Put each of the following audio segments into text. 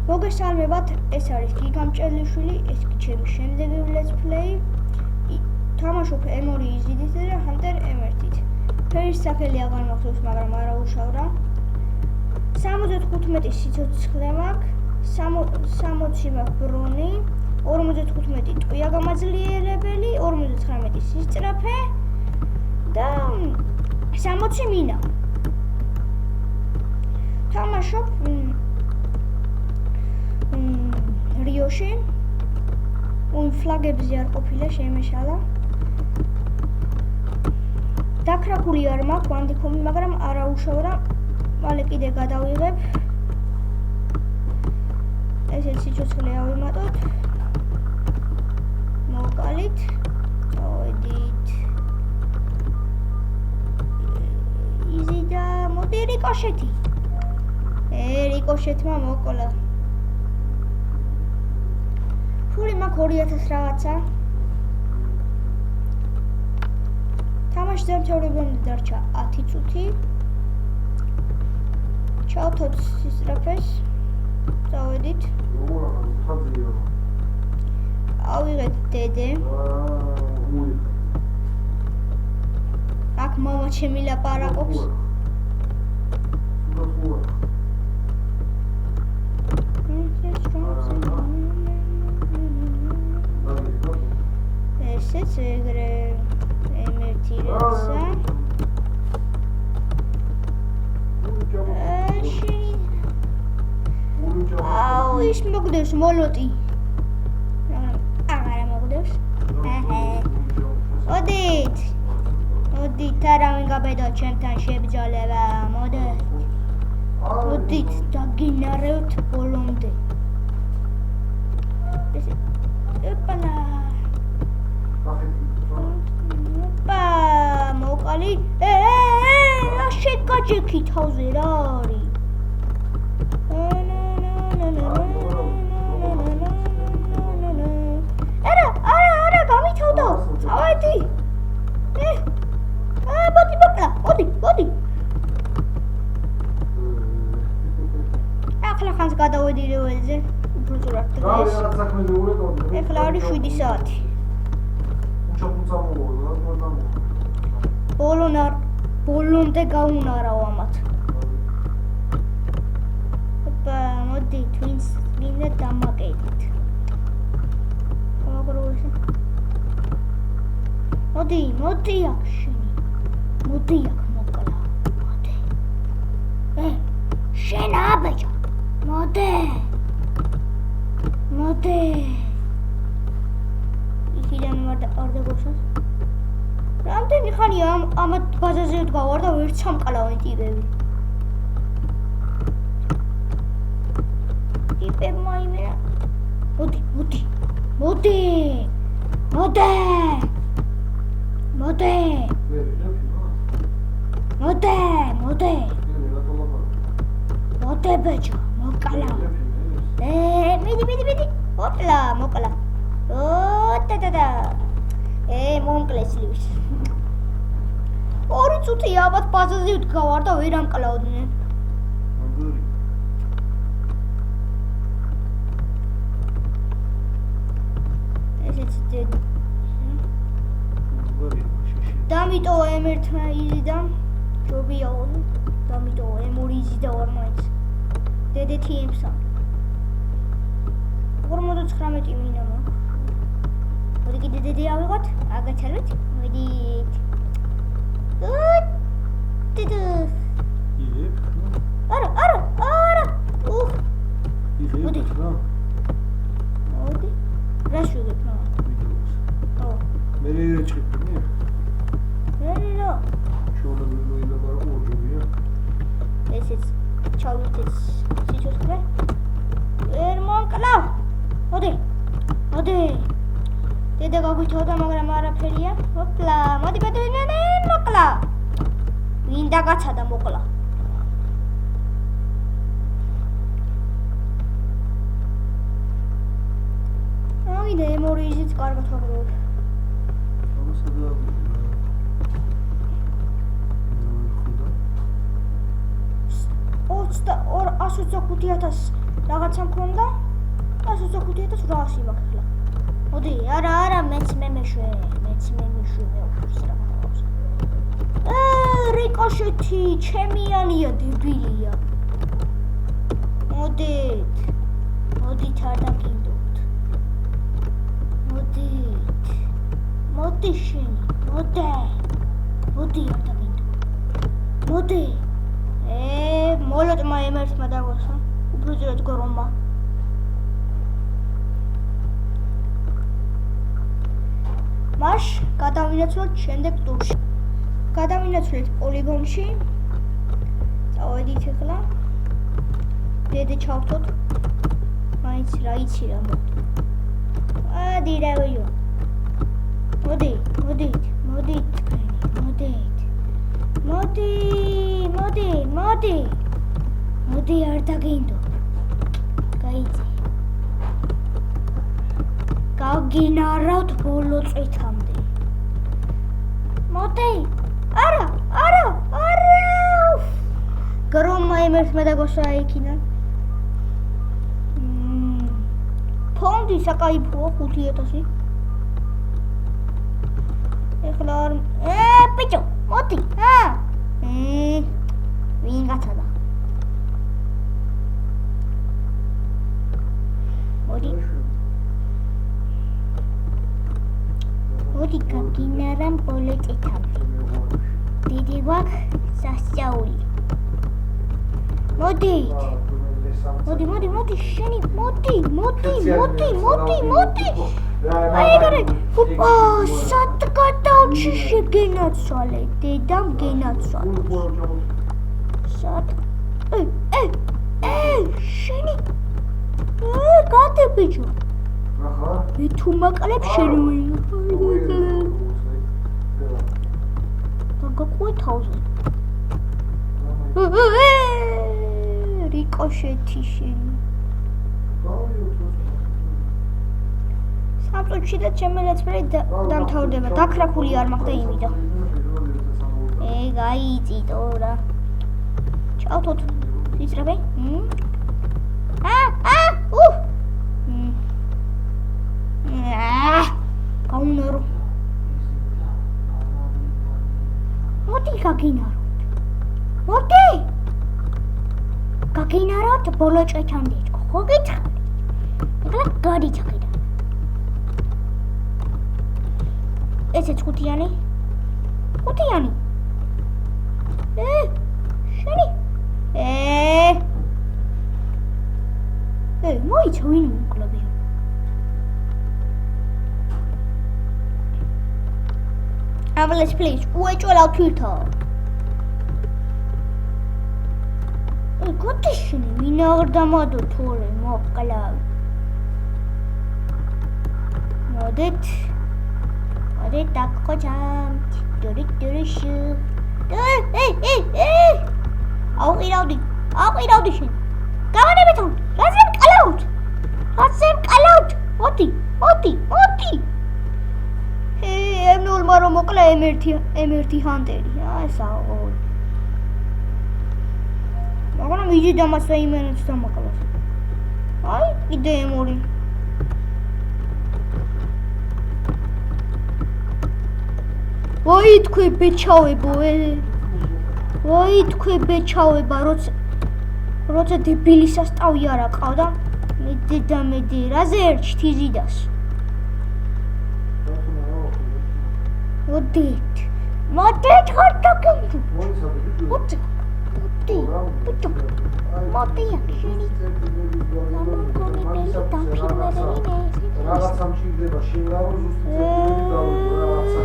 მოგესალმებათ, ეს არის გიგამჭელიშვილი, ეს კი ჩემი შემდეგი let's play. თამაშობ M2 იზიდით და Hunter M1-ით. ფერის სახელი აღარ მახსოვს, მაგრამ არა უშავრა. 75 სიცოცხლე მაქვს, 60 მაქვს ბრონი, 55 ტყვია გამაძლიერებელი, 59 სისწრაფე და 60 მინა. თამაშობ რიოში ფლაგებზე არ ყოფილა შემეშალა. დაქრაკული არ მაქვს ვანდიქომი, მაგრამ არა უშავრა. მალე კიდე გადავიღებ. ესეც სიცოცხლე ავიმატოთ. მოვკალით. წავედით. იზიდა მოდი რიკოშეტი. რიკოშეტმა მოკლა. ფული მაქვს 2000 რაღაცა. თამაში დამთავრებამდე დარჩა 10 წუთი. ჩავთოთ სისწრაფეს. წავედით. ავიღეთ დედე. აქ მამა ჩემი ლაპარაკობს. ესეც ეგრე M1 როცა აუ ის მოგდევს მოლოტი აღარა მოგდევს მოდით არა მიგაბედო ჩემთან შებძოლება მოდით დაგინარევთ ბოლომდე ოპალა მოკალი აშენ გაჯექი თავზე რა არის არა გამითავდა წავედი მოდი მოკლა მოდი ახლა ხანს გადავედი რეველზე უბრალოდ დღეს ეხლა არის 7 საათი ბოლომდე გაუნარავ ამათ. ოპა, მოდი twins მინდა დამაკეთეთ. მოდი აქ შენი. მოდი აქ მოკლა. შენ აბეჭა. მოდი. იქიდან არ დაგოშოს. რამდენი ხანია ამათ ბაზაზე ვდგავარ და ვერც სამყალავი ტიპები. ტიპებმა იმენა. მოდი. მოდი ბეჭო, მოკლა. მიდი. მოკლა. და. მომკლეს ლივის. 2 წუთია ალბათ ბაზაზე ვდგავარ და ვერ ამკლავდნენ. ესეც დედი. დამიტო M1 იზიდან ჯობიაო. დამიტო M2 იზიდა ვარ მაინც. დედე TM-სა. 59 მინა მაქვს. მოდი კიდე დედი ავიღოთ, აგაჩალოთ, მოდით. არა. მოდი. რა შეგეთ რა? მე რეჩქები. რა. შოულებრივი ლაპარაკი ორჯობია. ესეც ჩავიტეს სიცოცხლე. ვერ მოკლა. მოდი. დედა გაგვითოვდა, მაგრამ არაფერია. ოპლა, მოდი ბედნიანე მოკლა. ვინ დაგაცადა მოკლა. ავიდე M2 იზიც კარგად ვაგროვებ. ამასადა 125,000 რაღაცა მქონდა და 25,800 მაქვს ახლა. მოდი, არა, მეც მეშვე მეუხურს რა ხავს. რიკოშეთი, ჩემიანია, დებილია. მოდით არ დაგინდობთ. მოდი შენი, მოდი არ დაგინდობ. მოდი. მოლოტმა ემერთმა დაგოსა. უბრალოდ გრომა. მაშ გადავინაცვლოთ შემდეგ ტურში. გადავინაცვლეთ პოლიგონში. წავედით ახლა. დედე ჩავთოთ. მაინც რა იცი რა მოდი. დირავიო. მოდით. მოდი არ დაგინდო. გაიწე. გაგინარავთ ბოლო წითამდე. მოდი. არა. გრომა ემერთმა დაგოსა იქიდან. ფონდი საკაიფოა 5,000. ეხლა ბიჭო, მოდი. ვინ გაცადა? მოდი გაგინარამ ბოლო წითამდე. დიდი გვაქვს სასწაული. მოდი შენი, მოდი. აი გარე. სად გადავჩი შეგენაცვალე, დედამ გენაცვალე. სად? შენი. გადი ბიჭო. მე თუ მაკლებ შენ გაგაკვეთავზე. რიკოშეთი შენი. სამწუთში და ჩემი ლეცპლეი დამთავრდება. დაქრაკული არ მაქვს და იმიდა. გაიწიტო რა. ჩავთოთ ვიწრაბე. გაუნარო. მოდი გაგინაროთ ბოლო წეთამდე. ხო გითხარი. ეხლა გადით აქედან. ესეც ხუთიანი. შენი. მოიცა ვინ მოკლები. Let's please, უეჭველავ თვითო. გოთიშინი ვინ აღარ დამადო თორე მოკლავ. მოდით დაგხოჭამ. დურიშუ. აუყირავდი შენ. გავანებეთო. რაზემ ყალავთ. მოდი. ემნულმა რომ მოკლა ემერთი ჰანტერი. საყოველო. მაგრამ იჯი დამასა იმენებს დამაკლავს. კიდე ემორი. ვაი თქვი ბეჩავება, როცა დებილის ასტავი არა ყავდა. მე რაზე ერჩით იზიდას. მოდით ხარ დაგემთუ. მოდი აქ რაღაცა მჭირდება შენ რა ზუსტად რაღაცა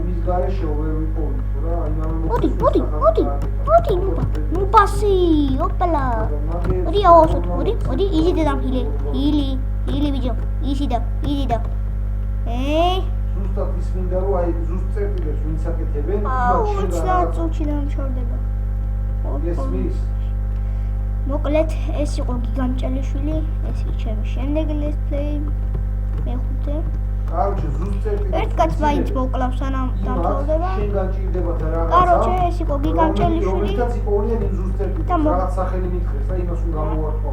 მის გარეშე ვერ ვიპოვით რა მოდი ნუ პასი ოპლა მოდი აოსოთ მოდი იზიდე დამხილე ილი ვიჯო იზიდა ზუსტად ის მინდა რომ აი ზუსტ წერტილებს ვინც აკეთებენ იმათ შენ 20 წუთში დამჩორდება ესმის მოკლედ ეს იყო გიგამ ჭელიშვილი ეს ჩემი შემდეგი let's play მეხუთე კაროჩე ზუსტი ერთ კაც მაინც მოკლავს სანამ დამთავრდება. შენ განჭირდებათ რაღაცა. კაროჩე ეს იყო გიგამ ჭელიშვილი. რომელსაც იპოვნიან იმ ზუსტ ერთით და რაღაც სახელი მითხრეს და იმას უნდა გამოვარდყო.